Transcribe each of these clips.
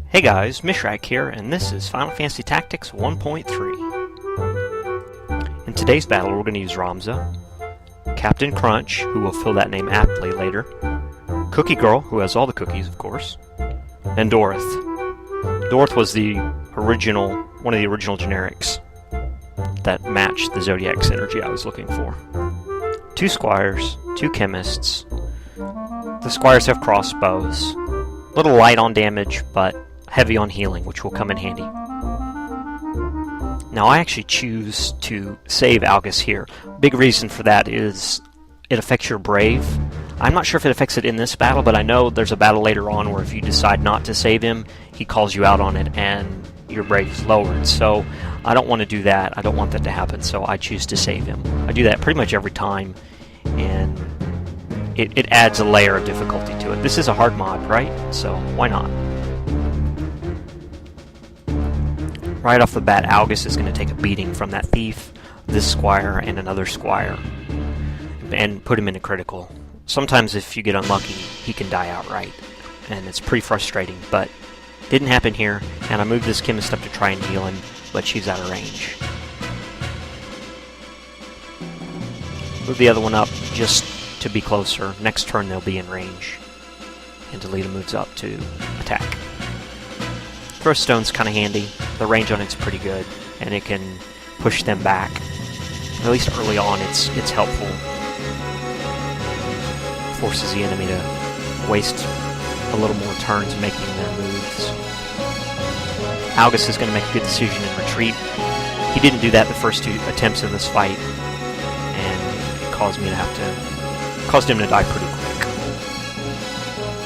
Hey guys, Mishrak here, and this is Final Fantasy Tactics 1.3. In today's battle, we're going to use Ramza, Captain Crunch, who will fill that name aptly later, Cookie Girl, who has all the cookies, of course, and Dorith. Dorith was one of the original generics that matched the Zodiac synergy I was looking for. 2 squires, 2 chemists. The squires have crossbows. A little light on damage, but heavy on healing, which will come in handy. Now I actually choose to save Algus here. Big reason for that is it affects your brave. I'm not sure if it affects it in this battle, but I know there's a battle later on where if you decide not to save him, he calls you out on it and your brave is lowered. So I don't want to do that. I don't want that to happen, so I choose to save him. I do that pretty much every time, and it adds a layer of difficulty to it. This is a hard mod, right? So why not? Right off the bat, Algus is going to take a beating from that thief, this squire, and another squire, and put him in a critical. Sometimes if you get unlucky, he can die outright, and it's pretty frustrating, but didn't happen here, and I moved this chemist up to try and heal him, but she's out of range. Move the other one up just to be closer. Next turn they'll be in range, and Delita moves up to attack. Throw stone's kind of handy. The range on it's pretty good, and it can push them back. At least early on, it's helpful. Forces the enemy to waste a little more turns making their moves. Algus is going to make a good decision and retreat. He didn't do that the first 2 attempts in this fight, and it caused him to die pretty quick.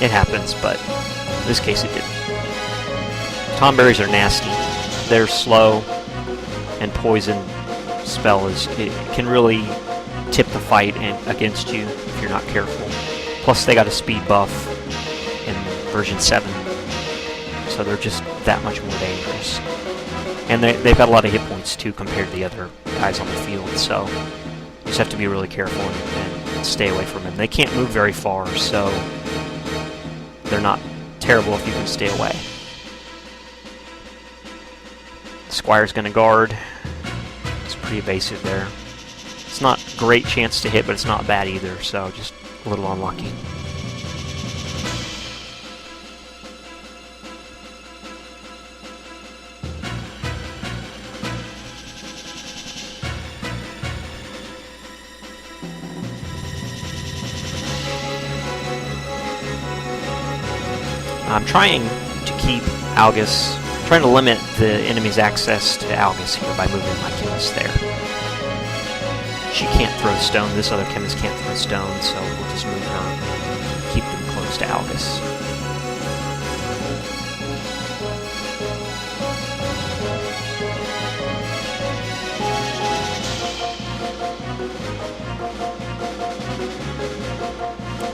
It happens, but in this case it didn't. Tomberries are nasty. They're slow, and poison spell it can really tip the fight against you if you're not careful. Plus they got a speed buff in version 7, so they're just that much more dangerous. And they've got a lot of hit points too compared to the other guys on the field, so you just have to be really careful and stay away from them. They can't move very far, so they're not terrible if you can stay away. Squire's going to guard. It's pretty evasive there. It's not a great chance to hit, but it's not bad either, so just a little unlucky. I'm trying to keep Algus, trying to limit the enemy's access to Algus here by moving my chemist there. She can't throw stone, this other chemist can't throw stone, so we'll just move her, keep them close to Algus.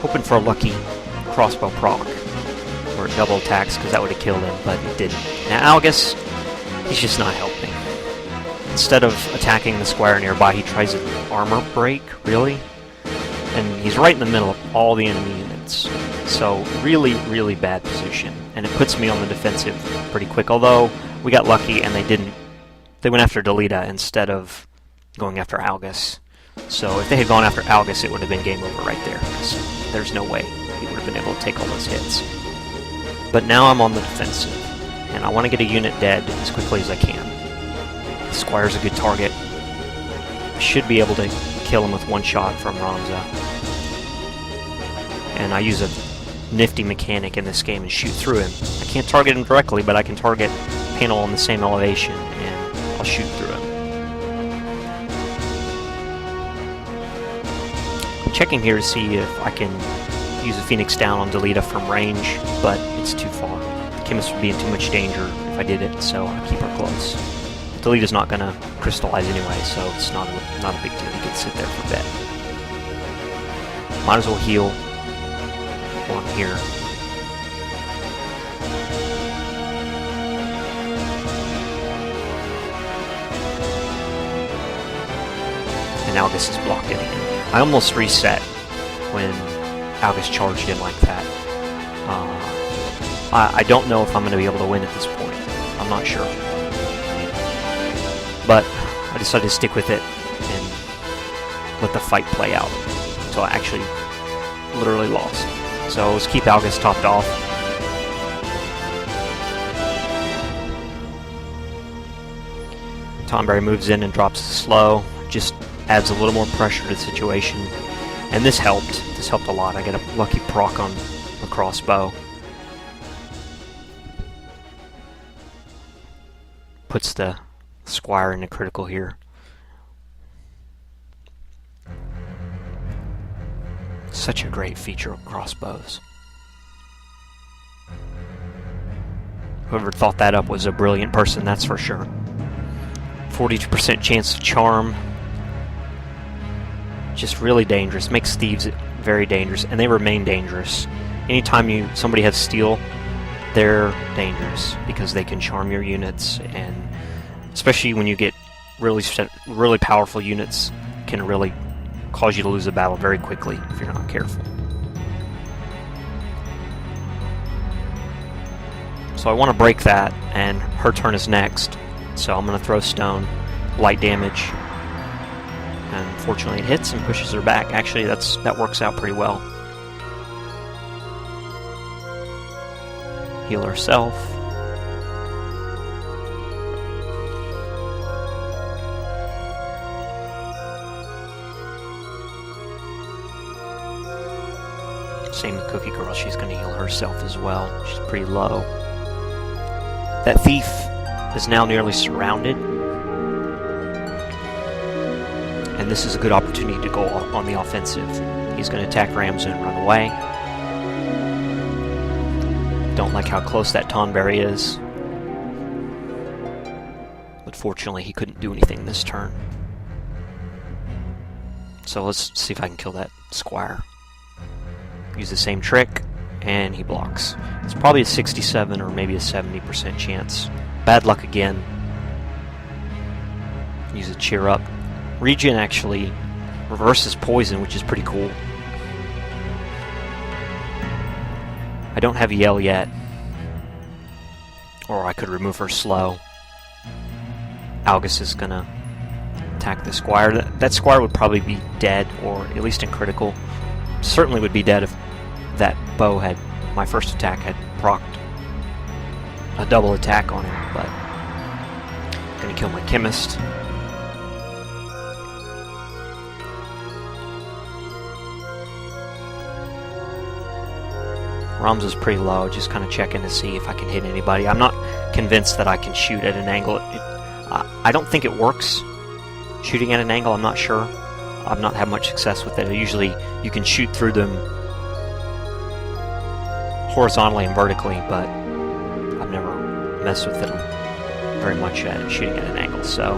Hoping for a lucky crossbow proc, or double attacks, because that would have killed him, but it didn't. Now Algus, he's just not helping. Instead of attacking the squire nearby, he tries an armor break, really? And he's right in the middle of all the enemy units. So really, really bad position. And it puts me on the defensive pretty quick, although we got lucky and they went after Delita instead of going after Algus. So if they had gone after Algus, it would have been game over right there. So there's no way he would have been able to take all those hits. But now I'm on the defensive, and I want to get a unit dead as quickly as I can. The squire's a good target. I should be able to kill him with one shot from Ramza. And I use a nifty mechanic in this game and shoot through him. I can't target him directly, but I can target panel on the same elevation, and I'll shoot through him. I'm checking here to see if I can use a Phoenix down on Delita from range, but it's too far. The chemist would be in too much danger if I did it, so I keep her close. Delita's not going to crystallize anyway, so it's not a big deal. He can sit there for a bit. Might as well heal while I'm here. And Algus is blocked in again. I almost reset when Algus charged in like that. I don't know if I'm going to be able to win at this point. I'm not sure. But I decided to stick with it and let the fight play out until I actually literally lost. So let's keep Algus topped off. Tonberry moves in and drops the slow. Just adds a little more pressure to the situation. And this helped. This helped a lot. I get a lucky proc on the crossbow. Puts the squire into critical here. Such a great feature of crossbows. Whoever thought that up was a brilliant person, that's for sure. 42% chance to charm. Just really dangerous. Makes thieves very dangerous, and they remain dangerous. Anytime somebody has steel, they're dangerous because they can charm your units, and especially when you get really powerful units, can really cause you to lose a battle very quickly if you're not careful. So I want to break that, and her turn is next. So I'm going to throw stone, light damage, and fortunately it hits and pushes her back. Actually, that works out pretty well. Heal herself. Same with Cookie Girl, she's going to heal herself as well. She's pretty low. That thief is now nearly surrounded, and this is a good opportunity to go on the offensive. He's going to attack Ramza and run away. Don't like how close that Tonberry is, but fortunately he couldn't do anything this turn. So let's see if I can kill that squire. Use the same trick, and he blocks. It's probably a 67 or maybe a 70% chance. Bad luck again. Use a cheer up. Regen actually reverses poison, which is pretty cool. I don't have Yell yet. Or I could remove her slow. Algus is gonna attack the squire. That squire would probably be dead, or at least in critical. Certainly would be dead if that bow had, my first attack had procced a double attack on him, but I'm gonna kill my chemist. Ramza's pretty low, just kind of checking to see if I can hit anybody. I'm not convinced that I can shoot at an angle. I don't think it works shooting at an angle, I'm not sure. I've not had much success with it. Usually you can shoot through them horizontally and vertically, but I've never messed with it very much at shooting at an angle. So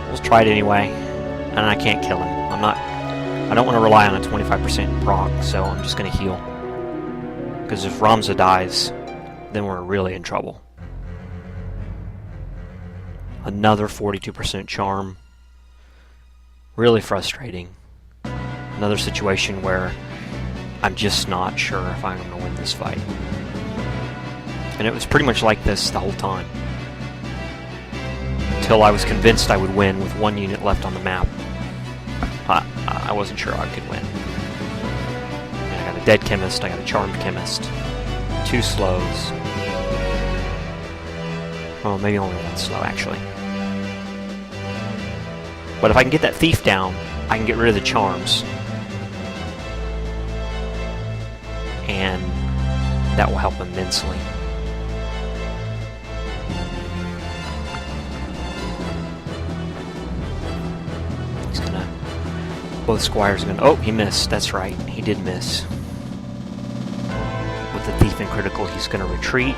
we'll try it anyway, and I can't kill him. I don't want to rely on a 25% proc, so I'm just going to heal. Because if Ramza dies, then we're really in trouble. Another 42% charm. Really frustrating. Another situation where I'm just not sure if I'm going to win this fight. And it was pretty much like this the whole time. Until I was convinced I would win with one unit left on the map. I wasn't sure I could win. And I got a dead chemist, I got a charmed chemist. 2 slows. Oh, maybe only 1 slow actually. But if I can get that thief down, I can get rid of the charms. And that will help immensely. He's gonna... Both squires are gonna... Oh, he missed. That's right. He did miss. With the thief in critical, he's gonna retreat.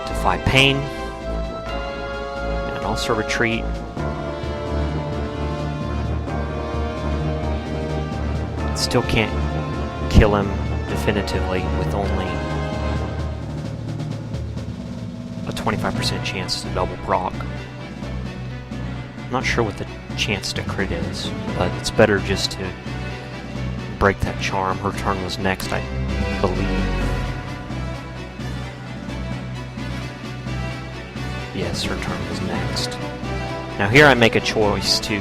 Defy pain. And also retreat. Still can't kill him definitively with only a 25% chance to double proc. I'm not sure what the chance to crit is, but it's better just to break that charm. Her turn was next, I believe. Yes, her turn was next. Now here I make a choice to,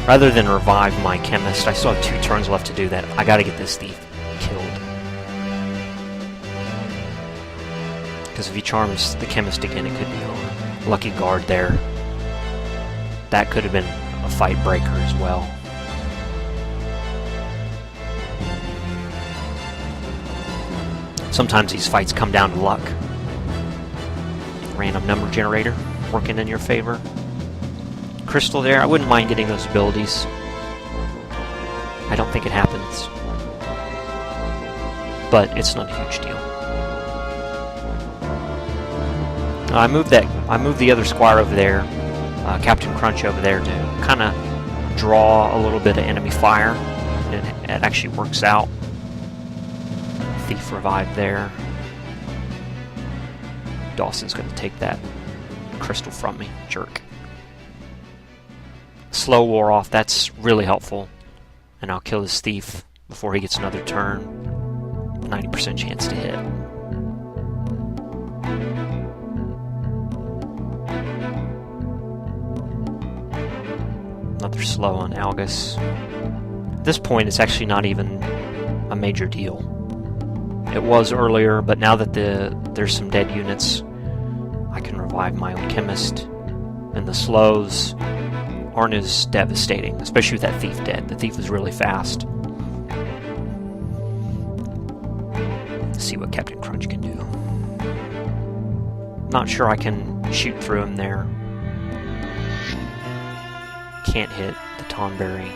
rather than revive my chemist, I still have 2 turns left to do that. I gotta get this thief killed. Because if he charms the chemist again, it could be on. Lucky guard there. That could have been a fight breaker as well. Sometimes these fights come down to luck. Random number generator working in your favor. Crystal there, I wouldn't mind getting those abilities. I don't think it happens. But it's not a huge deal. I moved the other squire over there, Captain Crunch over there, to kind of draw a little bit of enemy fire. It actually works out. Thief revived there. Dawson's going to take that crystal from me, jerk. Slow wore off, that's really helpful. And I'll kill this thief before he gets another turn. 90% chance to hit. Another slow on Algus. At this point, it's actually not even a major deal. It was earlier, but now that there's some dead units, I can revive my own chemist, and the slows aren't as devastating, especially with that thief dead. The thief is really fast. Let's see what Captain Crunch can do. Not sure I can shoot through him there. Can't hit the Tonberry,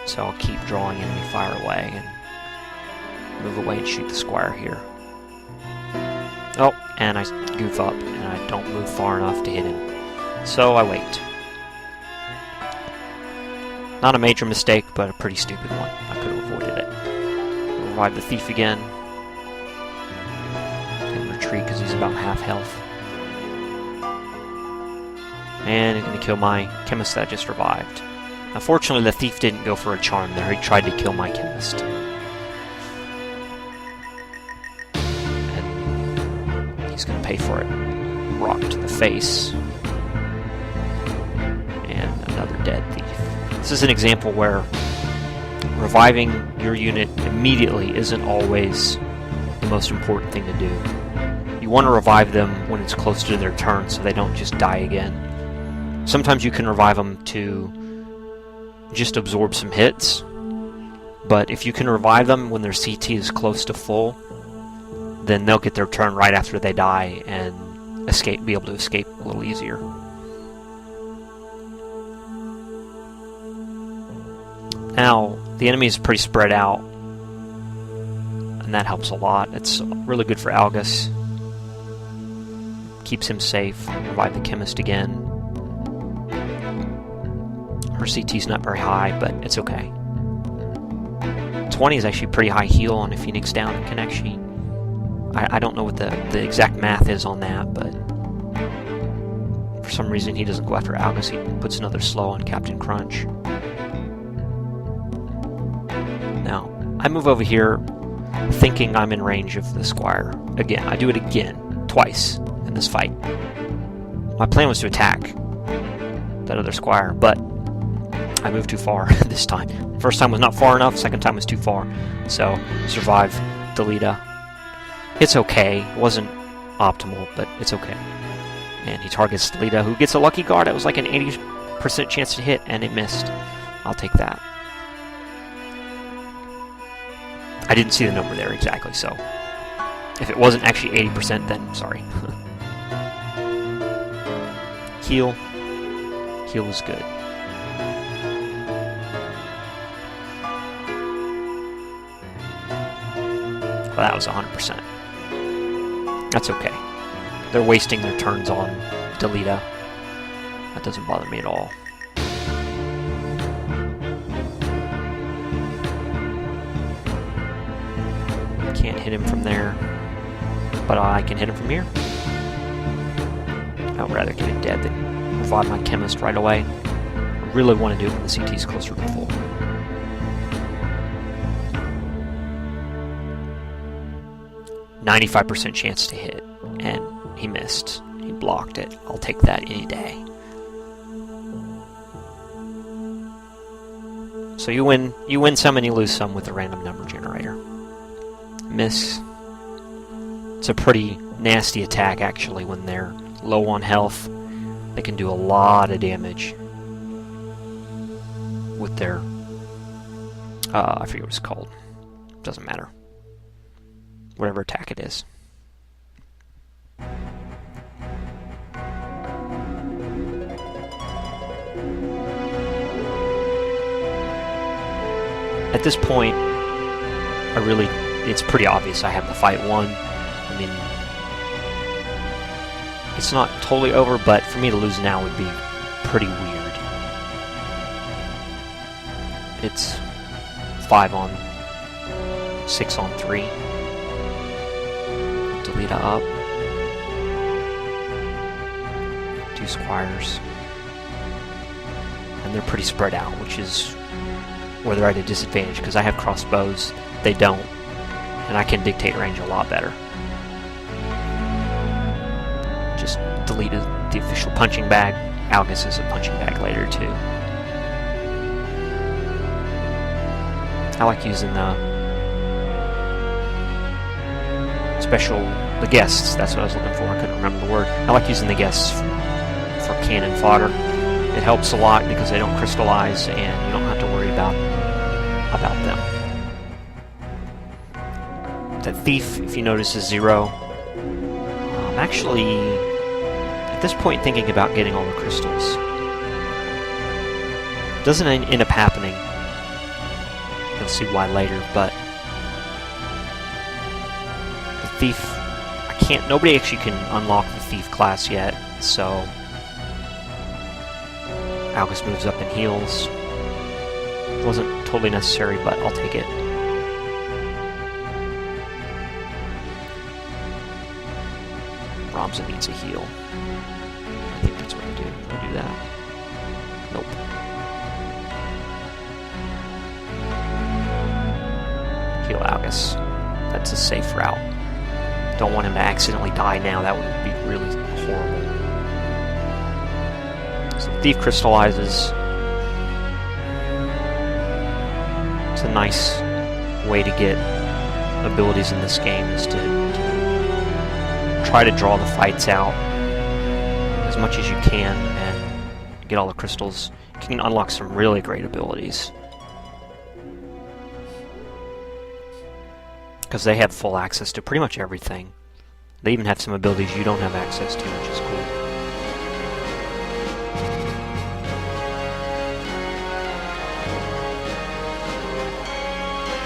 so I'll keep drawing enemy fire away and move away and shoot the squire here. Oh, and I goof up and I don't move far enough to hit him, so I wait. Not a major mistake, but a pretty stupid one. I could have avoided it. I'll revive the thief again and retreat because he's about half health. And he's going to kill my chemist that I just revived. Unfortunately, the thief didn't go for a charm there. He tried to kill my chemist. And he's going to pay for it. Rock to the face. And another dead thief. This is an example where reviving your unit immediately isn't always the most important thing to do. You want to revive them when it's close to their turn so they don't just die again. Sometimes you can revive them to just absorb some hits, but if you can revive them when their CT is close to full, then they'll get their turn right after they die and be able to escape a little easier. Now, the enemy is pretty spread out, and that helps a lot. It's really good for Algus. Keeps him safe. Revive the chemist again. Her CT's not very high, but it's okay. 20 is actually pretty high heal on a Phoenix down and can actually... I don't know what the exact math is on that, but for some reason he doesn't go after Algus. He puts another slow on Captain Crunch. Now, I move over here thinking I'm in range of the squire. Again, I do it again, twice in this fight. My plan was to attack that other squire, but I moved too far this time. First time was not far enough, second time was too far. So, survive Delita. It's okay. It wasn't optimal, but it's okay. And he targets Delita, who gets a lucky guard. It was like an 80% chance to hit, and it missed. I'll take that. I didn't see the number there exactly, so if it wasn't actually 80%, then sorry. Heal. Heal is good. Well, that was 100%. That's okay. They're wasting their turns on Delita. That doesn't bother me at all. Can't hit him from there, but I can hit him from here. I would rather get him dead than revive my chemist right away. I really want to do it when the CT is closer to full. 95% chance to hit, and he missed. He blocked it. I'll take that any day. So you win some and you lose some with the random number generator. Miss. It's a pretty nasty attack, actually, when they're low on health. They can do a lot of damage with their, I forget what it's called. Doesn't matter. Whatever attack it is. At this point, it's pretty obvious I have the fight won. I mean, it's not totally over, but for me to lose now would be pretty weird. It's 5 on 6 on 3. Delete up. 2 squires. And they're pretty spread out, which is where they're at a disadvantage, because I have crossbows, they don't. And I can dictate range a lot better. Just deleted the official punching bag. Algus is a punching bag later too. I like using the guests. That's what I was looking for. I couldn't remember the word. I like using the guests for cannon fodder. It helps a lot because they don't crystallize and you don't have to worry about them. That thief, if you notice, is 0. I'm actually, at this point, thinking about getting all the crystals. Doesn't end up happening. You'll see why later, but the thief, nobody actually can unlock the thief class yet, so Algus moves up and heals. Wasn't totally necessary, but I'll take it. Ramza needs a heal. I think that's what I do. I do that. Nope. Heal Algus. That's a safe route. Don't want him to accidentally die now. That would be really horrible. So Thief crystallizes. It's a nice way to get abilities in this game, is to try to draw the fights out as much as you can and get all the crystals. You can unlock some really great abilities, because they have full access to pretty much everything. They even have some abilities you don't have access to, which is cool.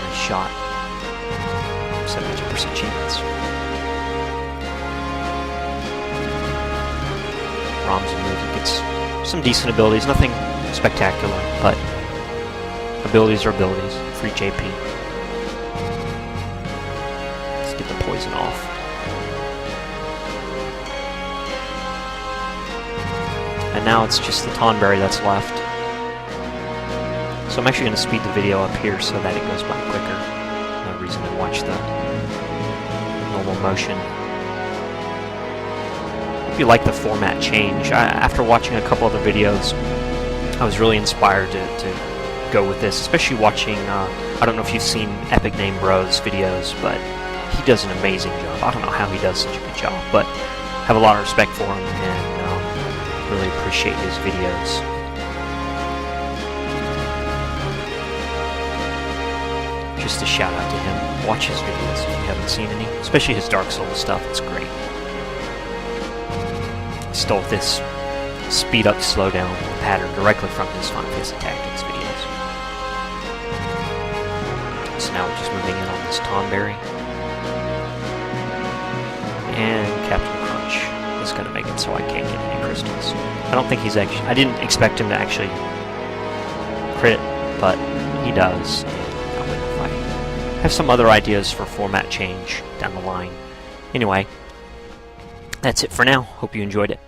Nice shot. 72% chance. Ramza moves, it gets some decent abilities, nothing spectacular, but abilities are abilities. Free JP. Let's get the poison off. And now it's just the Tonberry that's left. So I'm actually going to speed the video up here so that it goes by quicker. No reason to watch the normal motion. If you like the format change, after watching a couple other videos, I was really inspired to go with this, especially watching, I don't know if you've seen Epic Name Bros videos, but he does an amazing job. I don't know how he does such a good job, but I have a lot of respect for him and really appreciate his videos. Just a shout out to him. Watch his videos if you haven't seen any, especially his Dark Souls stuff. It's great. He stole this speed up, slow down pattern directly from his Final Fantasy Tactics videos. So now we're just moving in on this Tonberry. And Captain Crunch is going to make it so I can't get any crystals. I don't think he's actually... I didn't expect him to actually crit, but he does. I'll win the fight. I have some other ideas for format change down the line. Anyway, that's it for now. Hope you enjoyed it.